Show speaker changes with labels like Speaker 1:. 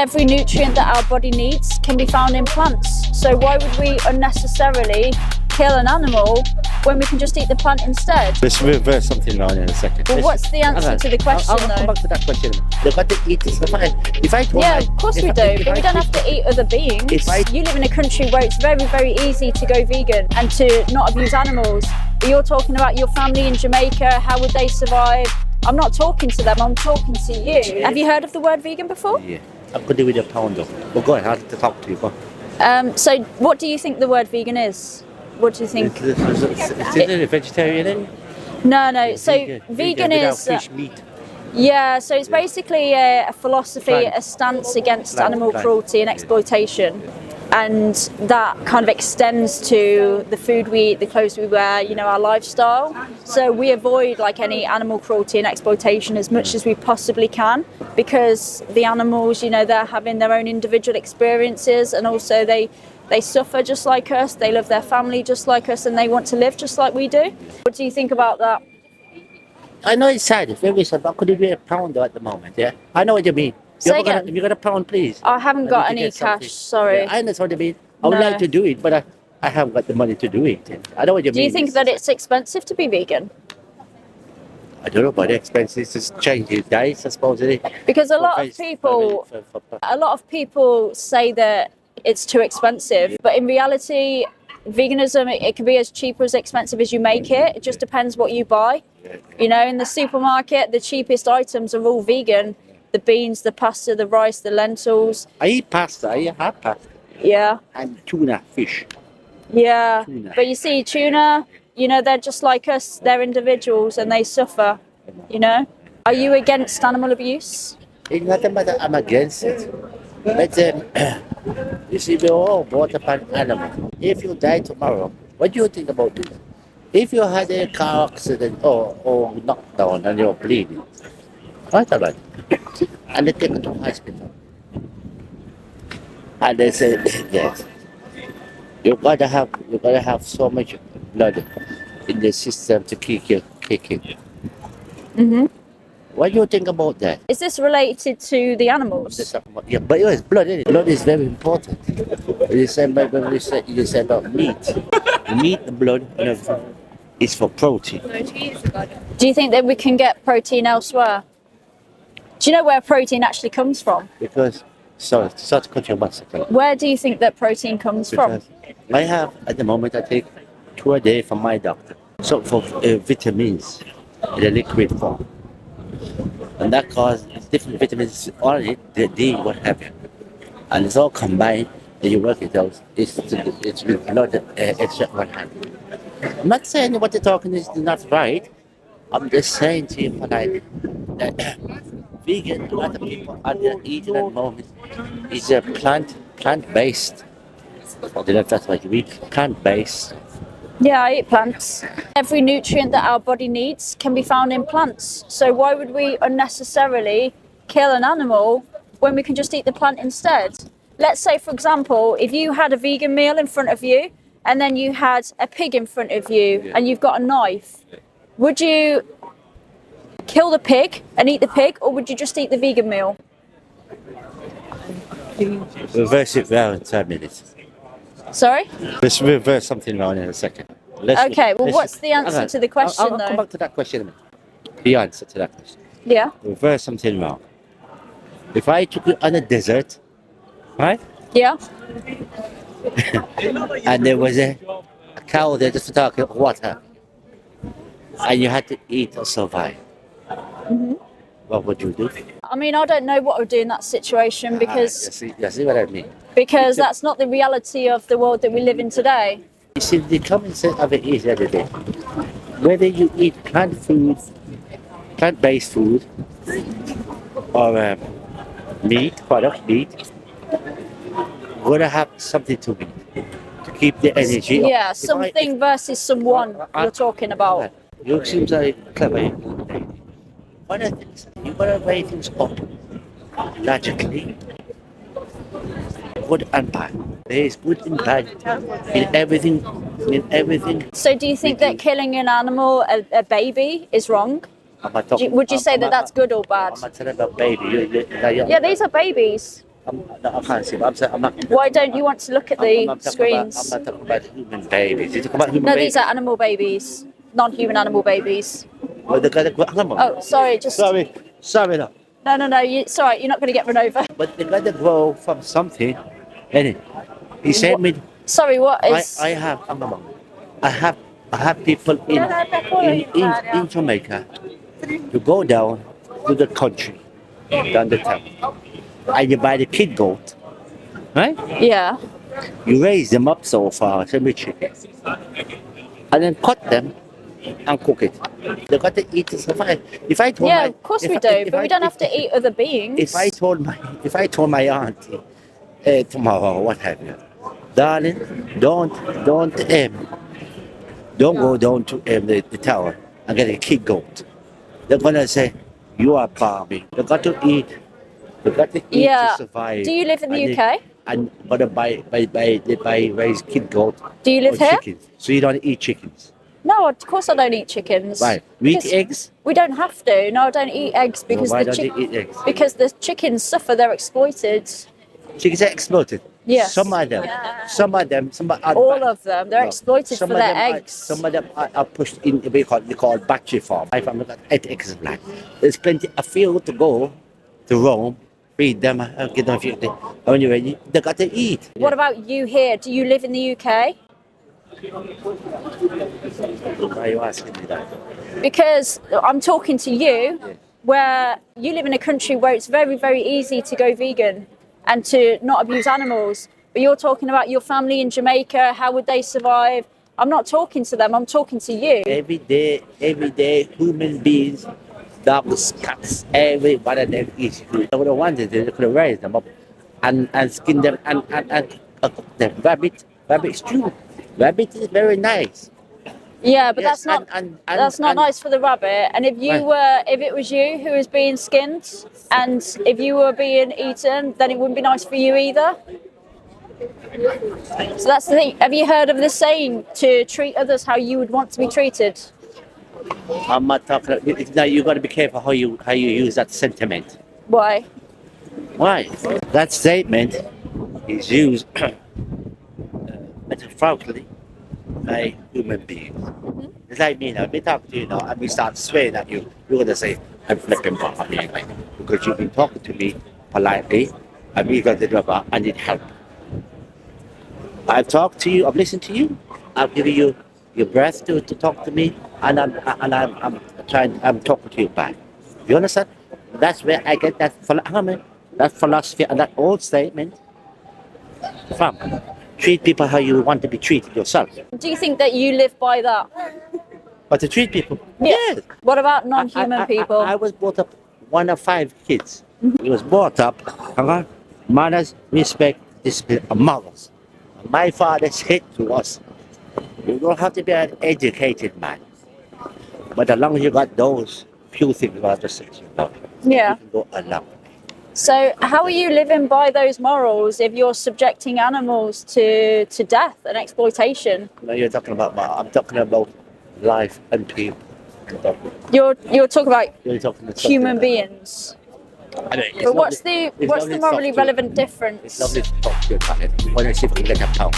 Speaker 1: Every nutrient that our body needs can be found in plants. So why would we unnecessarily kill an animal when we can just eat the plant instead?
Speaker 2: Let's reverse something around in a second.
Speaker 1: Well, what's the answer to the question,
Speaker 2: I'll come
Speaker 1: though?
Speaker 2: back to that question. They've got to eat this.
Speaker 1: Yeah, of course we do, but we don't have to eat other beings. You live in a country where it's very, very easy to go vegan and to not abuse animals. But you're talking about your family in Jamaica, how would they survive? I'm not talking to them, I'm talking to you. Have you heard of the word vegan before?
Speaker 2: Yeah, I'm going to do with a pound though. Well, go ahead, I have to talk to you. Go on.
Speaker 1: So what do you think the word vegan is? What do you think?
Speaker 2: Is it a vegetarian?
Speaker 1: No. So vegan is...
Speaker 2: fish, meat.
Speaker 1: Yeah, so it's basically a philosophy, a stance against animal cruelty and exploitation. And that kind of extends to the food we eat, the clothes we wear, our lifestyle. So we avoid any animal cruelty and exploitation as much as we possibly can, because the animals, they're having their own individual experiences, and also they suffer just like us, they love their family just like us, and they want to live just like we do. What do you think about that?
Speaker 2: I know it's sad, it's very sad, but could it be a pound though at the moment, yeah? I know what you mean.
Speaker 1: Say again?
Speaker 2: You got a pound, please?
Speaker 1: I haven't got any cash, sorry.
Speaker 2: Yeah, I understand what you mean. I would like to do it, but I haven't got the money to do it. I know what you mean.
Speaker 1: Do you think that it's expensive to be vegan?
Speaker 2: I don't know about the expenses, it's changing days, I suppose.
Speaker 1: Because a lot of people say that it's too expensive, but in reality, veganism, it can be as cheap or as expensive as you make it. It just depends what you buy. In the supermarket, the cheapest items are all vegan. The beans, the pasta, the rice, the lentils.
Speaker 2: I eat pasta, I have pasta.
Speaker 1: Yeah.
Speaker 2: And tuna, fish.
Speaker 1: Yeah.
Speaker 2: Tuna.
Speaker 1: But you see, tuna, they're just like us. They're individuals and they suffer, Are you against animal abuse?
Speaker 2: It's not a matter I'm against it. But you see, we're all brought up an animal. If you die tomorrow, what do you think about this? If you had a car accident or knockdown and you're bleeding, what about it? And they take you to hospital. And they say, yes, you gotta have so much blood in the system to kick you.
Speaker 1: Mm-hmm.
Speaker 2: What do you think about that?
Speaker 1: Is this related to the animals?
Speaker 2: Yeah, but it's blood, isn't it? Blood is very important. You said about meat. Meat, the blood, and everything is for protein.
Speaker 1: Do you think that we can get protein elsewhere? Do you know where protein actually comes from?
Speaker 2: Because, sorry to cut you one second.
Speaker 1: Where do you think that protein comes from?
Speaker 2: I have, at the moment, I take 2 a day from my doctor. So for vitamins in a liquid form. And that causes different vitamins on it, the D, what have you. And it's all combined, and you work it out. It's with blood extract what have you. I'm not saying what you're talking is not right. I'm just saying to you that vegan, a lot of people are eating at the moment is a plant-based. I don't know if that's what you mean, plant-based.
Speaker 1: Yeah, I eat plants. Every nutrient that our body needs can be found in plants. So why would we unnecessarily kill an animal when we can just eat the plant instead? Let's say, for example, if you had a vegan meal in front of you and then you had a pig in front of you and you've got a knife, would you kill the pig and eat the pig, or would you just eat the vegan meal?
Speaker 2: Reverse it round in 10 minutes.
Speaker 1: Sorry?
Speaker 2: Let's reverse something around in a second.
Speaker 1: What's the answer to the question,
Speaker 2: I'll come back to that question in a minute. The answer to that question.
Speaker 1: Yeah.
Speaker 2: Reverse something around. If I took you on a desert, right?
Speaker 1: Yeah.
Speaker 2: And there was a cow there just to talk water, and you had to eat or survive.
Speaker 1: Mm-hmm.
Speaker 2: What would you do?
Speaker 1: I mean, I don't know what I would do in that situation because
Speaker 2: you see what I mean?
Speaker 1: Because that's not the reality of the world that we live in today.
Speaker 2: You see, the common sense of it is the other day, whether you eat plant-based food, or meat, you're gonna have something to eat to keep the energy.
Speaker 1: Yeah, something versus someone you're talking about.
Speaker 2: You seem very clever. One of the things, you gotta weigh things up logically. Good and bad. There is good and bad in everything.
Speaker 1: So do you think that killing an animal, a baby, is wrong? Would you say that that's good or bad?
Speaker 2: I'm not talking about baby.
Speaker 1: Yeah, these are babies.
Speaker 2: I can't see. I'm not.
Speaker 1: Why don't you want to look at the
Speaker 2: I'm not
Speaker 1: screens?
Speaker 2: I'm not talking about human babies. You talk about human
Speaker 1: No,
Speaker 2: babies.
Speaker 1: these are animal babies, non-human animal babies.
Speaker 2: Well, they gotta go. Hang on.
Speaker 1: Oh, sorry, just
Speaker 2: Sorry, no.
Speaker 1: no. It's all right. You're not going to get run over.
Speaker 2: But they gotta grow from something. And he said me.
Speaker 1: Sorry, what is?
Speaker 2: I have. Hang on. I have people in Jamaica to go down to the country, down the town, and you buy the kid goat, right?
Speaker 1: Yeah.
Speaker 2: You raise them up so far, semi chicken, and then cut them and cook it. They got to eat to survive. If I told
Speaker 1: Yeah,
Speaker 2: my,
Speaker 1: of course
Speaker 2: if
Speaker 1: we
Speaker 2: I-
Speaker 1: do,
Speaker 2: if
Speaker 1: but
Speaker 2: I-
Speaker 1: we don't have
Speaker 2: if-
Speaker 1: to eat other beings.
Speaker 2: If I told my auntie tomorrow, what have you, darling, don't go down to the tower and get a kid goat. They're gonna say you are balmy. They got to eat. They got to eat
Speaker 1: Yeah.
Speaker 2: to survive.
Speaker 1: Do you live in the
Speaker 2: And
Speaker 1: UK?
Speaker 2: And but by raise kid goat.
Speaker 1: Do you live
Speaker 2: or
Speaker 1: here?
Speaker 2: Chickens. So you don't eat chickens,
Speaker 1: No, of course I don't eat chickens.
Speaker 2: right? We eat
Speaker 1: Because
Speaker 2: eggs.
Speaker 1: We don't have to. No, I don't eat eggs because
Speaker 2: Why
Speaker 1: the
Speaker 2: don't you eat eggs?
Speaker 1: because the chickens suffer. They're exploited.
Speaker 2: Chickens are exploited.
Speaker 1: Yes.
Speaker 2: Some of them.
Speaker 1: All of them. They're exploited
Speaker 2: Some
Speaker 1: for
Speaker 2: of
Speaker 1: their
Speaker 2: them
Speaker 1: eggs.
Speaker 2: Some of them are pushed in we call battery farm. I found that 8 acres of land. There's plenty of field to go to roam, feed them, get them a few things. And when you're ready, they got to eat.
Speaker 1: What about you here? Do you live in the UK?
Speaker 2: Why are you asking me that?
Speaker 1: Because I'm talking to you, where you live in a country where it's very, very easy to go vegan and to not abuse animals. But you're talking about your family in Jamaica. How would they survive? I'm not talking to them. I'm talking to you.
Speaker 2: Every day, human beings, dogs, cats, every one of them eats food. They would have wanted it, they could have raised them up and skin them and cook them. Rabbit stew. Rabbit is very nice.
Speaker 1: Yeah, but
Speaker 2: Yes,
Speaker 1: that's not nice for the rabbit. And if it was you who was being skinned, and if you were being eaten, then it wouldn't be nice for you either. So that's the thing. Have you heard of the saying to treat others how you would want to be treated?
Speaker 2: I'm not talking. Now you got to be careful how you use that sentiment.
Speaker 1: Why?
Speaker 2: Why? That statement is used metaphorically by human beings. It's like me now. If we talk to you now and we start swearing at you, you're gonna say, "I'm flipping back on you anyway," because you've been talking to me politely, and we got the rubber. I need help. I've talked to you. I've listened to you. I've given you your breath to talk to me, and I'm talking to you back. You understand? That's where I get that philosophy and that old statement from. Treat people how you want to be treated yourself.
Speaker 1: Do you think that you live by that?
Speaker 2: But to treat people,
Speaker 1: Yes.
Speaker 2: yes.
Speaker 1: What about non-human people?
Speaker 2: I was brought up one of 5 kids. He was brought up, manners, respect, discipline, and morals. My father said to us, you don't have to be an educated man, but as long as you got those few things about the sex,
Speaker 1: Yeah.
Speaker 2: you can go a long way.
Speaker 1: So how are you living by those morals if you're subjecting animals to death and exploitation?
Speaker 2: No, I'm talking about life and people.
Speaker 1: You're talking about
Speaker 2: You're talking about
Speaker 1: human beings.
Speaker 2: Anyway, it's
Speaker 1: But what's
Speaker 2: lovely-
Speaker 1: the
Speaker 2: it's lovely
Speaker 1: morally
Speaker 2: to talk to you.
Speaker 1: relevant
Speaker 2: It's
Speaker 1: difference?
Speaker 2: lovely to talk to you about it. When I see if we can get a pound.